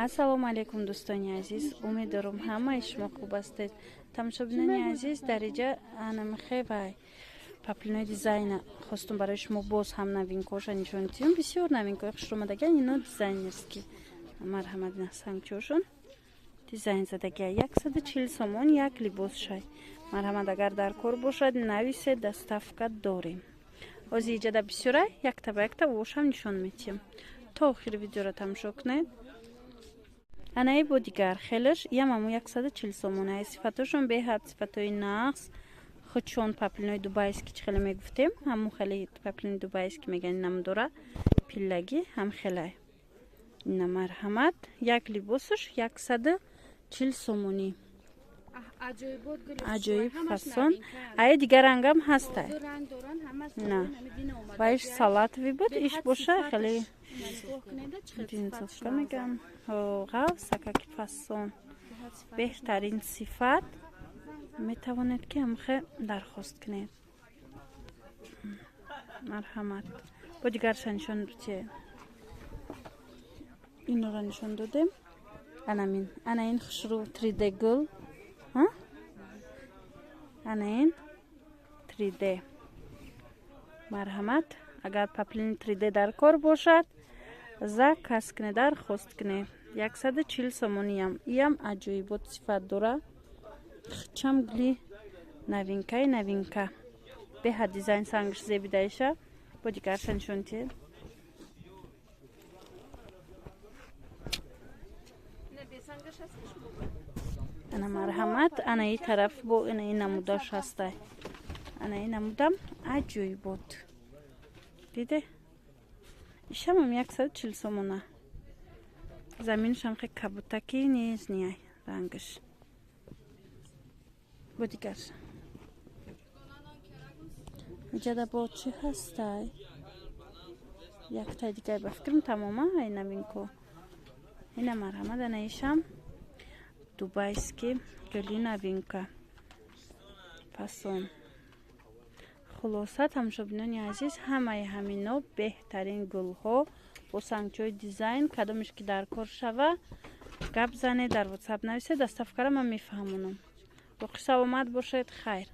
ассалому алейкум дӯстони азиз, умедворам ҳамаи шумо хуб ҳастед. Тамошобинони азиз, дар инҷа анамихевай паплинои дизайна хостум барои шумо боз ҳам новинкаҳоша нишон дидем. Бисёр новинкаҳои хушомадагиан, ино дизайнерски марҳамат насангчошон дизайн задагия 140 сомон як либосшай. Марҳамат, агар дар кор бошад нависед, доставка дорем. Ози иҷада бисёрай, якта ба якта вошам нишон медиҳем. То охири видеоро тамошо кунед. Анаи бодигар хелаш ямаму 140 сомон ай. Сифатошон беҳад сифатои нағз. Худшон паплинои дубайски чӣ хеле мегуфтем, ҳамун хеле паплини дубайски меган инам дора пиллаги ҳам хелай. Ина марҳамат, як либосуш 140 сомонӣ. Аҷоиб фасон. Ай дигар рангам ҳастай. На. Ваиш салатови буд, иш боша хеле джинсовка меган. Гав сакаки фасон. Беҳтарин сифат. Метавонед ки ҳамхе дархост кунед. Марҳамат. Бо дигарша нишон додем. Инора нишон додем. Анамин. Анаин хушру 3D гул. Анаин 3D. Марҳамат. Агар паплини 3D дар кор бошад, заказ кунед, дархост кунед. 140 сомониям. Иям аҷоибот сифат дора. Хчам гули новинкаи новинка. Беҳад дизайн сангаш зебидаиша. Бо дигарша нишон дидем. Ана марҳамат, анаи тараф бо инаи намудаш ҳастай. Анаи намудам аҷоибот. Диде? Ишамам 140 сомона. Заминшам хе кабутаки низ ниай рангаш. Бо дигарша. Иҷада бо чӣ ҳастай? Яктай дигар ба фикрам тамома ай новинко. Ина марҳамат, анаишам дубайски гули новинка. Фасон. Хулоса тамошобинони азиз, ҳамаи ҳамино беҳтарин гулҳо бо сангчои дизайн, кадомиш ки дар кор шава, гап занед, дар WhatsApp нависед, доставкаро ман мефаҳмонам. Боқӣ саломат бошед, хайр.